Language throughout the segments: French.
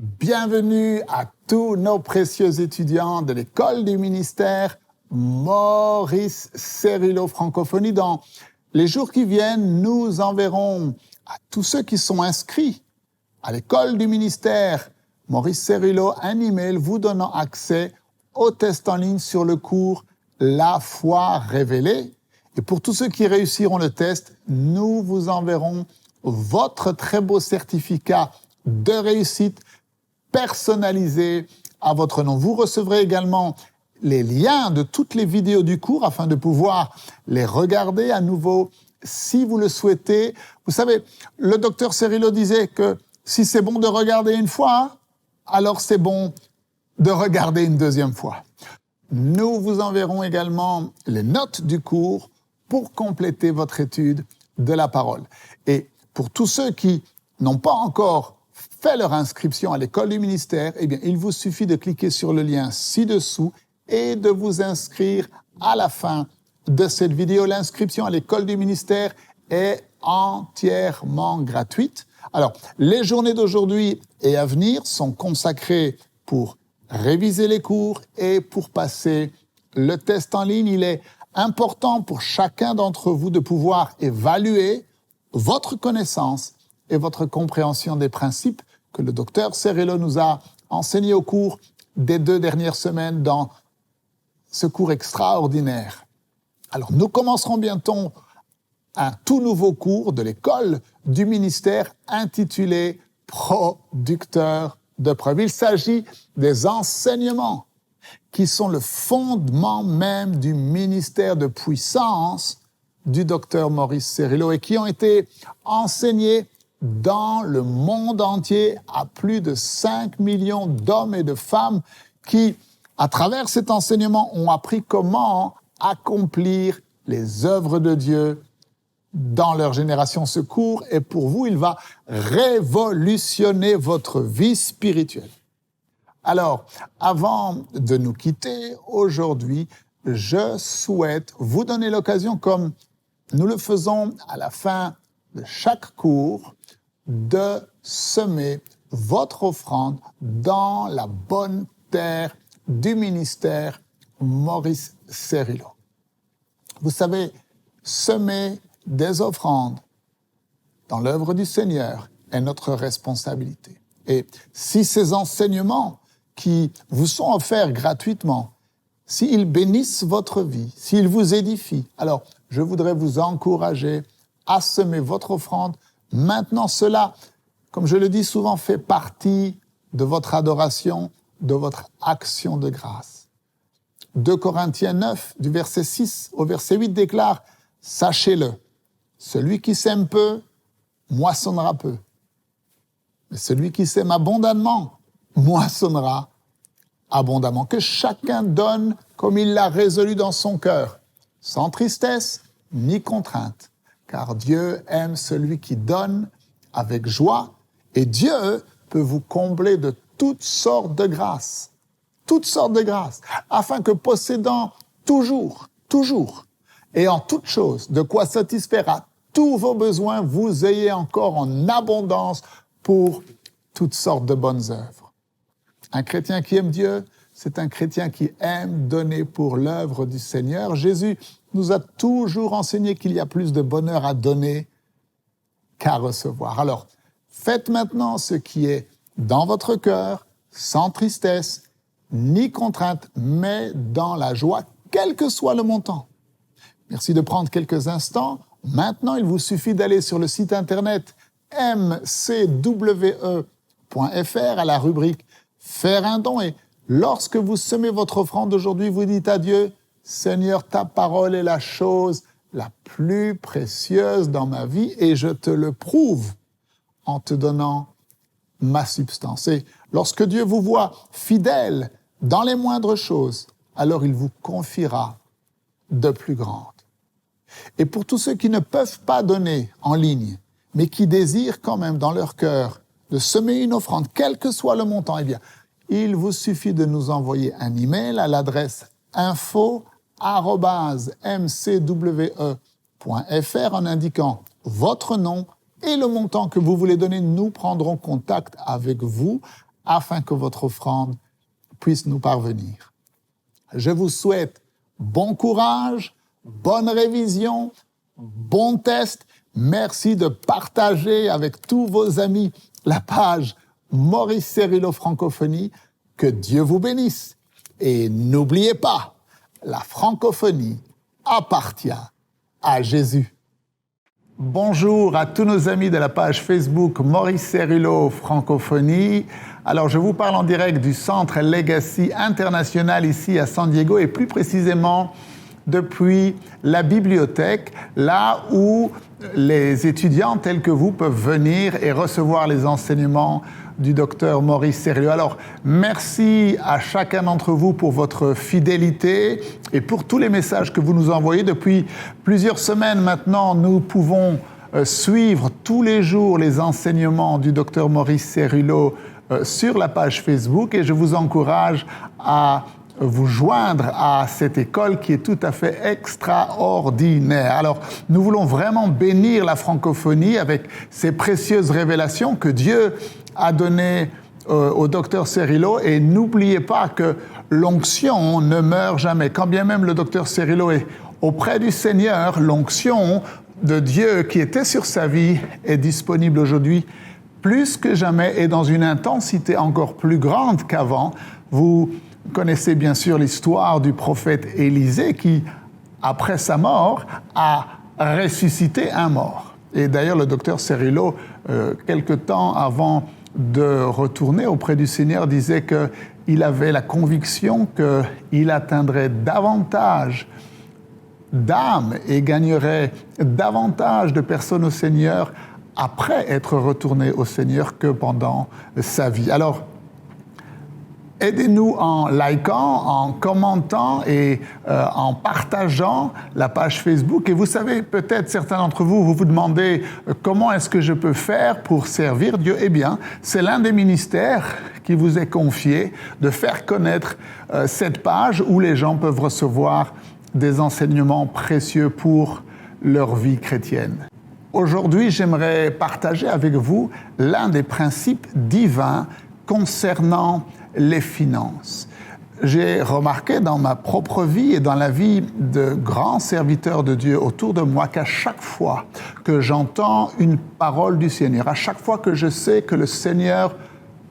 Bienvenue à tous nos précieux étudiants de l'école du ministère Maurice Cerullo Francophonie. Dans les jours qui viennent, nous enverrons à tous ceux qui sont inscrits à l'école du ministère Maurice Cerullo un email vous donnant accès au test en ligne sur le cours La foi révélée. Et pour tous ceux qui réussiront le test, nous vous enverrons votre très beau certificat de réussite personnalisé à votre nom. Vous recevrez également les liens de toutes les vidéos du cours afin de pouvoir les regarder à nouveau si vous le souhaitez. Vous savez, le docteur Cerullo disait que si c'est bon de regarder une fois, alors c'est bon de regarder une deuxième fois. Nous vous enverrons également les notes du cours pour compléter votre étude de la parole. Et pour tous ceux qui n'ont pas encore fait leur inscription à l'école du ministère, eh bien, il vous suffit de cliquer sur le lien ci-dessous et de vous inscrire à la fin de cette vidéo. L'inscription à l'école du ministère est entièrement gratuite. Alors, les journées d'aujourd'hui et à venir sont consacrées pour réviser les cours et pour passer le test en ligne. Il est important pour chacun d'entre vous de pouvoir évaluer votre connaissance et votre compréhension des principes que le docteur Cerullo nous a enseignés au cours des 2 dernières semaines dans ce cours extraordinaire. Alors, nous commencerons bientôt un tout nouveau cours de l'école du ministère intitulé « Producteur de preuves ». Il s'agit des enseignements qui sont le fondement même du ministère de puissance du docteur Maurice Cerullo et qui ont été enseignés dans le monde entier à plus de 5 millions d'hommes et de femmes qui, à travers cet enseignement, ont appris comment accomplir les œuvres de Dieu dans leur génération. Ce cours est pour vous, il va révolutionner votre vie spirituelle. Alors, avant de nous quitter aujourd'hui, je souhaite vous donner l'occasion, comme nous le faisons à la fin de chaque cours, de semer votre offrande dans la bonne terre du ministère Maurice Cerullo. Vous savez, semer des offrandes dans l'œuvre du Seigneur est notre responsabilité. Et si ces enseignements qui vous sont offerts gratuitement, s'ils bénissent votre vie, s'ils vous édifient, alors je voudrais vous encourager à semer votre offrande. Maintenant, cela, comme je le dis souvent, fait partie de votre adoration, de votre action de grâce. 2 Corinthiens 9, du verset 6 au verset 8 déclare « Sachez-le, celui qui sème peu, moissonnera peu. Mais celui qui sème abondamment, moissonnera abondamment. Que chacun donne comme il l'a résolu dans son cœur, sans tristesse ni contrainte. Car Dieu aime celui qui donne avec joie, et Dieu peut vous combler de toutes sortes de grâces, afin que possédant toujours, et en toutes choses, de quoi satisfaire à tous vos besoins, vous ayez encore en abondance pour toutes sortes de bonnes œuvres. Un chrétien qui aime Dieu, c'est un chrétien qui aime donner pour l'œuvre du Seigneur. Jésus nous a toujours enseigné qu'il y a plus de bonheur à donner qu'à recevoir. Alors, faites maintenant ce qui est dans votre cœur, sans tristesse, ni contrainte, mais dans la joie, quel que soit le montant. Merci de prendre quelques instants. Maintenant, il vous suffit d'aller sur le site internet mcwe.fr à la rubrique « Faire un don » et lorsque vous semez votre offrande aujourd'hui, vous dites à Dieu « Seigneur, ta parole est la chose la plus précieuse dans ma vie et je te le prouve en te donnant ma substance. » Et lorsque Dieu vous voit fidèle dans les moindres choses, alors il vous confiera de plus grandes. Et pour tous ceux qui ne peuvent pas donner en ligne, mais qui désirent quand même dans leur cœur de semer une offrande, quel que soit le montant, eh bien, il vous suffit de nous envoyer un email à l'adresse info@mcwe.fr en indiquant votre nom et le montant que vous voulez donner. Nous prendrons contact avec vous afin que votre offrande puisse nous parvenir. Je vous souhaite bon courage, bonne révision, bon test. Merci de partager avec tous vos amis la page Maurice Cerullo Francophonie. Que Dieu vous bénisse. Et n'oubliez pas, la francophonie appartient à Jésus. Bonjour à tous nos amis de la page Facebook Maurice Cerullo Francophonie. Alors, je vous parle en direct du Centre Legacy International ici à San Diego et plus précisément depuis la bibliothèque, là où les étudiants tels que vous peuvent venir et recevoir les enseignements du docteur Maurice Cerullo. Alors, merci à chacun d'entre vous pour votre fidélité et pour tous les messages que vous nous envoyez. Depuis plusieurs semaines maintenant, nous pouvons suivre tous les jours les enseignements du docteur Maurice Cerullo sur la page Facebook et je vous encourage à vous joindre à cette école qui est tout à fait extraordinaire. Alors, nous voulons vraiment bénir la francophonie avec ces précieuses révélations que Dieu a données au docteur Cerullo. Et n'oubliez pas que l'onction ne meurt jamais. Quand bien même le docteur Cerullo est auprès du Seigneur, l'onction de Dieu qui était sur sa vie est disponible aujourd'hui plus que jamais et dans une intensité encore plus grande qu'avant. Vous connaissez bien sûr l'histoire du prophète Élisée qui, après sa mort, a ressuscité un mort. Et d'ailleurs, le docteur Cerullo, quelque temps avant de retourner auprès du Seigneur, disait qu'il avait la conviction qu'il atteindrait davantage d'âmes et gagnerait davantage de personnes au Seigneur après être retourné au Seigneur que pendant sa vie. Alors, aidez-nous en likant, en commentant et en partageant la page Facebook. Et vous savez, peut-être certains d'entre vous, vous vous demandez comment est-ce que je peux faire pour servir Dieu. Eh bien, c'est l'un des ministères qui vous est confié de faire connaître cette page où les gens peuvent recevoir des enseignements précieux pour leur vie chrétienne. Aujourd'hui, j'aimerais partager avec vous l'un des principes divins concernant les finances. J'ai remarqué dans ma propre vie et dans la vie de grands serviteurs de Dieu autour de moi qu'à chaque fois que j'entends une parole du Seigneur, à chaque fois que je sais que le Seigneur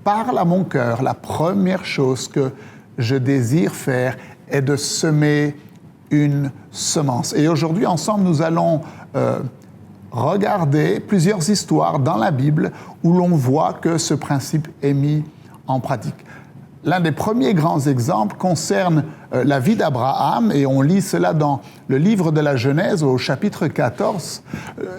parle à mon cœur, la première chose que je désire faire est de semer une semence. Et aujourd'hui, ensemble, nous allons regarder plusieurs histoires dans la Bible où l'on voit que ce principe est mis en pratique. L'un des premiers grands exemples concerne la vie d'Abraham et on lit cela dans le livre de la Genèse au chapitre 14.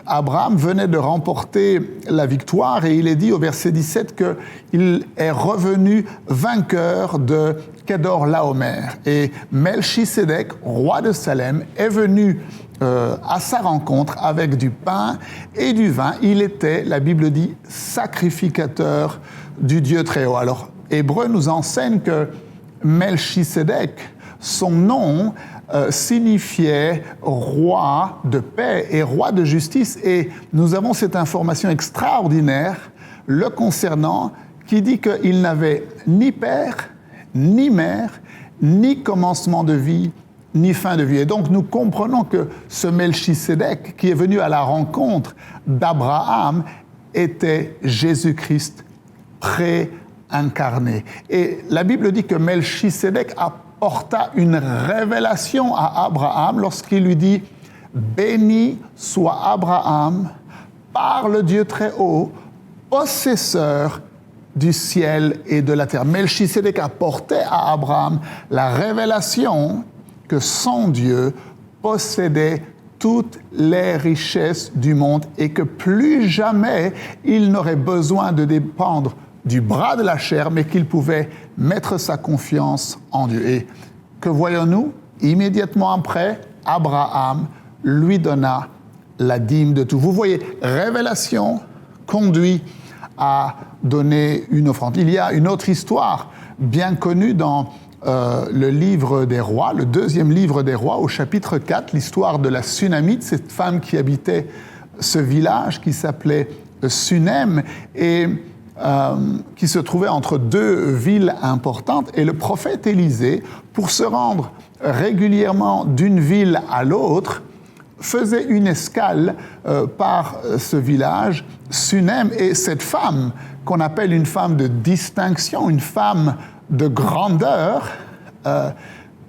Abraham venait de remporter la victoire et il est dit au verset 17 qu'il est revenu vainqueur de Kedor-Laomer. Et Melchisédek, roi de Salem, est venu à sa rencontre avec du pain et du vin. Il était, la Bible dit, sacrificateur du Dieu très haut. Alors, Hébreu nous enseigne que Melchisédek, son nom signifiait roi de paix et roi de justice. Et nous avons cette information extraordinaire le concernant qui dit qu'il n'avait ni père, ni mère, ni commencement de vie, ni fin de vie. Et donc nous comprenons que ce Melchisédek qui est venu à la rencontre d'Abraham était Jésus-Christ préincarné. Et la Bible dit que Melchisédek apporta une révélation à Abraham lorsqu'il lui dit « Béni soit Abraham par le Dieu très haut, possesseur du ciel et de la terre ». Melchisédek apportait à Abraham la révélation que son Dieu possédait toutes les richesses du monde et que plus jamais il n'aurait besoin de dépendre du bras de la chair, mais qu'il pouvait mettre sa confiance en Dieu. Et que voyons-nous? Immédiatement après, Abraham lui donna la dîme de tout. Vous voyez, révélation conduit à donner une offrande. Il y a une autre histoire bien connue dans le livre des rois, le deuxième livre des rois, au chapitre 4, l'histoire de la Sunamite, cette femme qui habitait ce village qui s'appelait Sunem. Et qui se trouvait entre deux villes importantes. Et le prophète Élisée, pour se rendre régulièrement d'une ville à l'autre, faisait une escale par ce village, Sunem, et cette femme, qu'on appelle une femme de distinction, une femme de grandeur,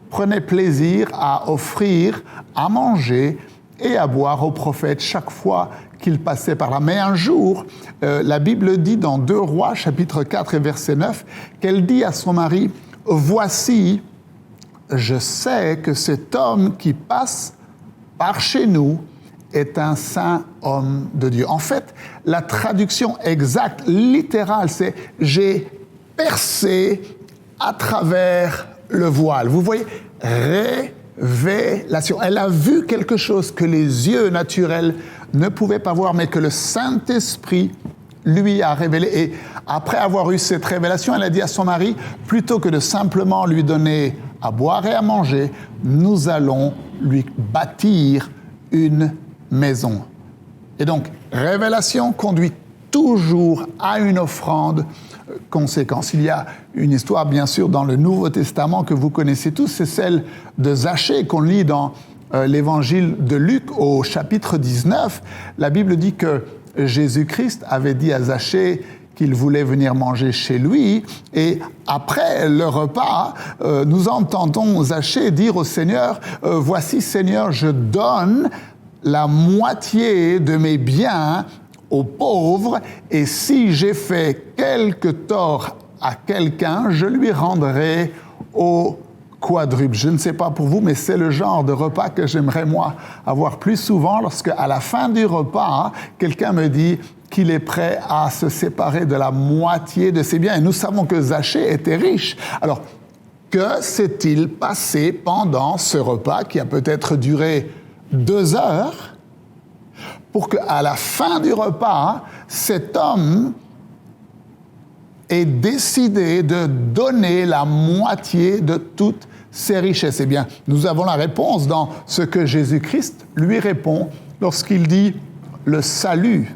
prenait plaisir à offrir à manger et à boire au prophète chaque fois qu'il passait par là. Mais un jour, la Bible dit dans 2 Rois, chapitre 4 et verset 9, qu'elle dit à son mari, « Voici, je sais que cet homme qui passe par chez nous est un saint homme de Dieu. » En fait, la traduction exacte, littérale, c'est « j'ai percé à travers le voile ». Vous voyez, révélation. Elle a vu quelque chose que les yeux naturels ne pouvaient pas voir, mais que le Saint-Esprit lui a révélé. Et après avoir eu cette révélation, elle a dit à son mari, plutôt que de simplement lui donner à boire et à manger, nous allons lui bâtir une maison. Et donc, révélation conduit toujours à une offrande conséquence. Il y a une histoire, bien sûr, dans le Nouveau Testament que vous connaissez tous, c'est celle de Zachée qu'on lit dans l'évangile de Luc au chapitre 19. La Bible dit que Jésus-Christ avait dit à Zachée qu'il voulait venir manger chez lui, et après le repas, nous entendons Zachée dire au Seigneur, « Voici, Seigneur, je donne la moitié de mes biens aux pauvres, et si j'ai fait quelque tort à quelqu'un, je lui rendrai au quadruple. » Je ne sais pas pour vous, mais c'est le genre de repas que j'aimerais, moi, avoir plus souvent, lorsque, à la fin du repas, quelqu'un me dit qu'il est prêt à se séparer de la moitié de ses biens. Et nous savons que Zachée était riche. Alors, que s'est-il passé pendant ce repas qui a peut-être duré 2 heures pour qu'à la fin du repas, cet homme ait décidé de donner la moitié de toutes ses richesses? Eh bien, nous avons la réponse dans ce que Jésus-Christ lui répond lorsqu'il dit « Le salut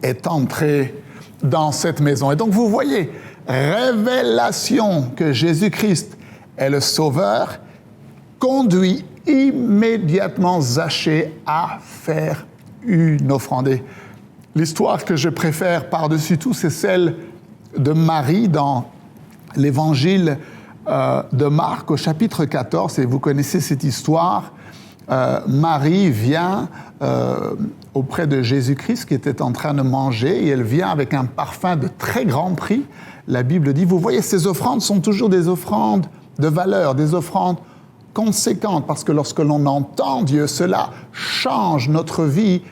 est entré dans cette maison. » Et donc, vous voyez, révélation que Jésus-Christ est le Sauveur conduit immédiatement Zachée à faire une offrande. Et l'histoire que je préfère par-dessus tout, c'est celle de Marie dans l'évangile de Marc au chapitre 14. Et vous connaissez cette histoire. Marie vient auprès de Jésus-Christ qui était en train de manger, et elle vient avec un parfum de très grand prix. La Bible dit, vous voyez, ces offrandes sont toujours des offrandes de valeur, des offrandes conséquentes, parce que lorsque l'on entend Dieu, cela change notre vie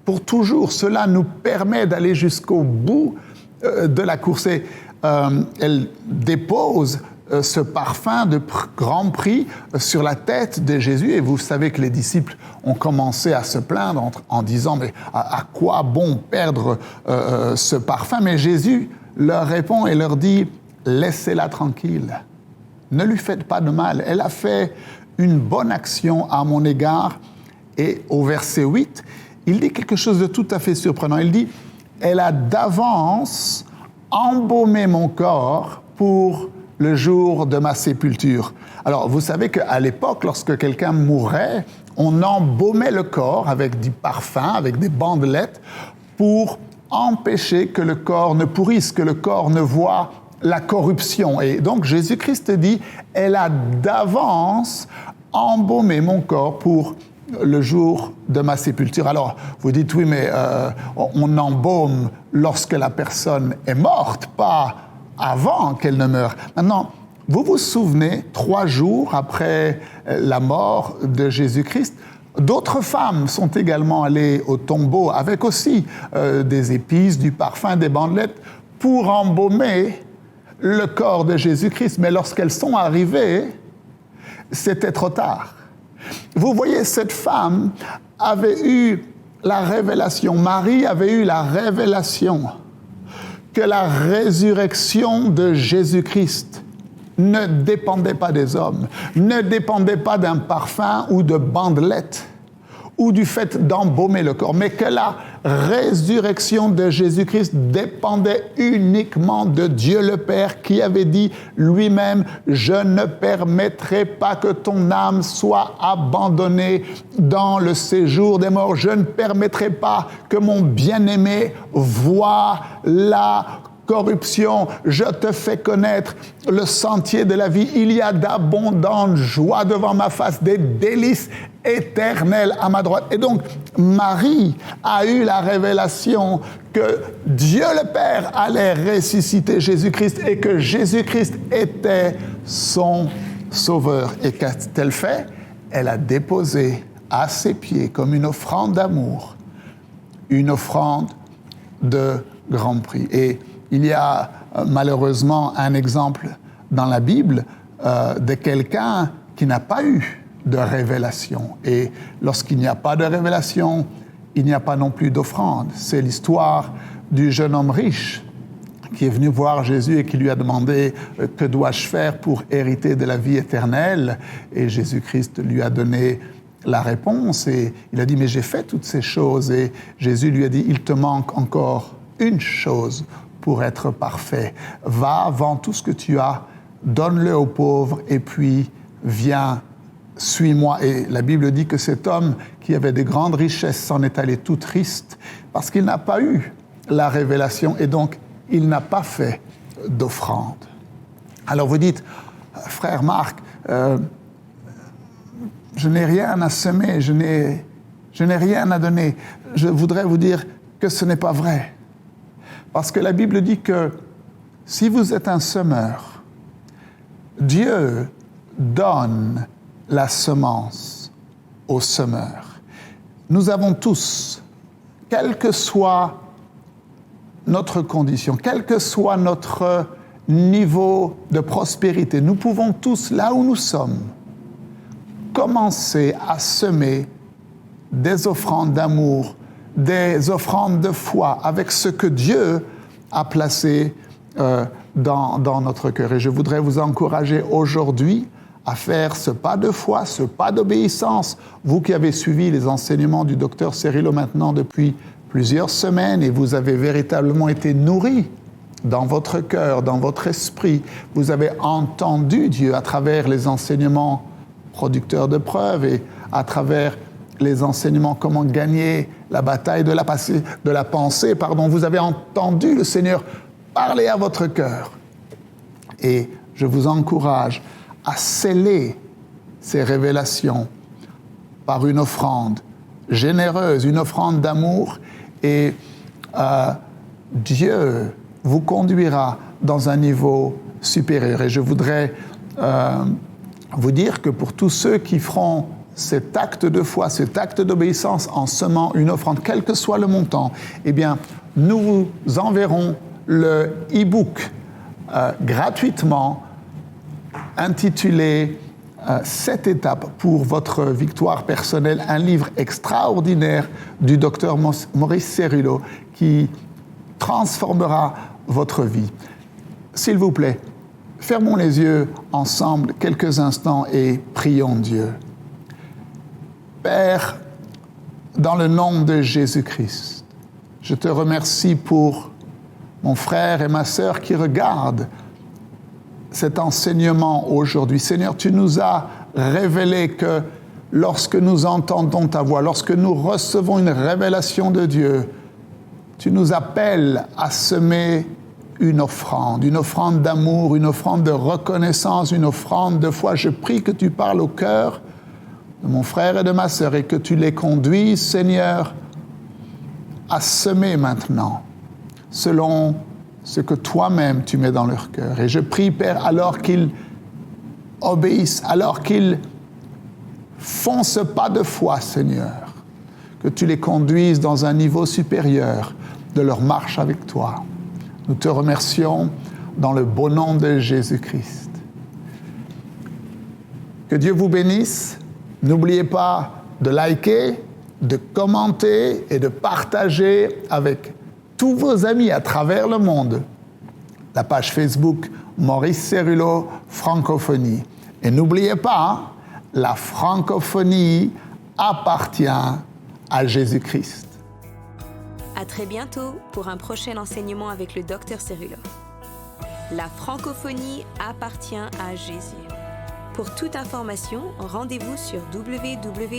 pour toujours. Cela nous permet d'aller jusqu'au bout de la course. Et elle dépose ce parfum de grand prix sur la tête de Jésus. Et vous savez que les disciples ont commencé à se plaindre en disant « Mais à quoi bon perdre ce parfum ?» Mais Jésus leur répond et leur dit « Laissez-la tranquille, ne lui faites pas de mal. Elle a fait une bonne action à mon égard. » Et au verset 8, il dit quelque chose de tout à fait surprenant. Il dit « Elle a d'avance embaumé mon corps pour le jour de ma sépulture. » Alors, vous savez qu'à l'époque, lorsque quelqu'un mourait, on embaumait le corps avec du parfum, avec des bandelettes, pour empêcher que le corps ne pourrisse, que le corps ne voie la corruption. Et donc, Jésus-Christ dit, elle a d'avance embaumé mon corps pour le jour de ma sépulture. Alors, vous dites, oui, mais on embaume lorsque la personne est morte, pas avant qu'elle ne meure. Maintenant, vous vous souvenez, 3 jours après la mort de Jésus-Christ, d'autres femmes sont également allées au tombeau avec aussi des épices, du parfum, des bandelettes pour embaumer le corps de Jésus-Christ. Mais lorsqu'elles sont arrivées, c'était trop tard. Vous voyez, cette femme avait eu la révélation, Marie avait eu la révélation que la résurrection de Jésus-Christ ne dépendait pas des hommes, ne dépendait pas d'un parfum ou de bandelettes ou du fait d'embaumer le corps, mais que la résurrection de Jésus-Christ dépendait uniquement de Dieu le Père qui avait dit lui-même « Je ne permettrai pas que ton âme soit abandonnée dans le séjour des morts. Je ne permettrai pas que mon bien-aimé voie la corruption. Je te fais connaître le sentier de la vie. Il y a d'abondantes joies devant ma face, des délices éternelles à ma droite. » Et donc, Marie a eu la révélation que Dieu le Père allait ressusciter Jésus-Christ et que Jésus-Christ était son sauveur. Et qu'a-t-elle fait? Elle a déposé à ses pieds, comme une offrande d'amour, une offrande de grand prix. Et il y a malheureusement un exemple dans la Bible de quelqu'un qui n'a pas eu de révélation. Et lorsqu'il n'y a pas de révélation, il n'y a pas non plus d'offrande. C'est l'histoire du jeune homme riche qui est venu voir Jésus et qui lui a demandé « Que dois-je faire pour hériter de la vie éternelle ?» Et Jésus-Christ lui a donné la réponse et il a dit « Mais j'ai fait toutes ces choses. » Et Jésus lui a dit « Il te manque encore une chose pour être parfait. Va, vends tout ce que tu as, donne-le aux pauvres et puis viens, suis-moi. » Et la Bible dit que cet homme qui avait de grandes richesses s'en est allé tout triste parce qu'il n'a pas eu la révélation et donc il n'a pas fait d'offrande. Alors vous dites, frère Marc, je n'ai rien à semer, je n'ai rien à donner. Je voudrais vous dire que ce n'est pas vrai. Parce que la Bible dit que si vous êtes un semeur, Dieu donne la semence au semeur. Nous avons tous, quelle que soit notre condition, quel que soit notre niveau de prospérité, nous pouvons tous, là où nous sommes, commencer à semer des offrandes d'amour, des offrandes de foi avec ce que Dieu a placé dans notre cœur. Et je voudrais vous encourager aujourd'hui à faire ce pas de foi, ce pas d'obéissance. Vous qui avez suivi les enseignements du docteur Cerrillo maintenant depuis plusieurs semaines et vous avez véritablement été nourris dans votre cœur, dans votre esprit. Vous avez entendu Dieu à travers les enseignements producteurs de preuves et à travers les enseignements comment gagner la bataille de la pensée. Vous avez entendu le Seigneur parler à votre cœur. Et je vous encourage à sceller ces révélations par une offrande généreuse, une offrande d'amour, et Dieu vous conduira dans un niveau supérieur. Et je voudrais vous dire que pour tous ceux qui feront cet acte de foi, cet acte d'obéissance en semant une offrande, quel que soit le montant, eh bien, nous vous enverrons le e-book gratuitement intitulé « 7 étapes pour votre victoire personnelle », un livre extraordinaire du docteur Maurice Cerrillo qui transformera votre vie. S'il vous plaît, fermons les yeux ensemble quelques instants et prions Dieu. Père, dans le nom de Jésus-Christ, je te remercie pour mon frère et ma sœur qui regardent cet enseignement aujourd'hui. Seigneur, tu nous as révélé que lorsque nous entendons ta voix, lorsque nous recevons une révélation de Dieu, tu nous appelles à semer une offrande d'amour, une offrande de reconnaissance, une offrande de foi. Je prie que tu parles au cœur de mon frère et de ma sœur et que tu les conduises, Seigneur, à semer maintenant, selon ce que toi-même tu mets dans leur cœur. Et je prie, Père, alors qu'ils obéissent, alors qu'ils font ce pas de foi, Seigneur, que tu les conduises dans un niveau supérieur de leur marche avec toi. Nous te remercions dans le beau nom de Jésus-Christ. Que Dieu vous bénisse. N'oubliez pas de liker, de commenter et de partager avec tous vos amis à travers le monde la page Facebook Maurice Cerrillo Francophonie. Et n'oubliez pas, la francophonie appartient à Jésus-Christ. À très bientôt pour un prochain enseignement avec le Dr Cerullo. La francophonie appartient à Jésus. Pour toute information, rendez-vous sur www.mcwe.fr.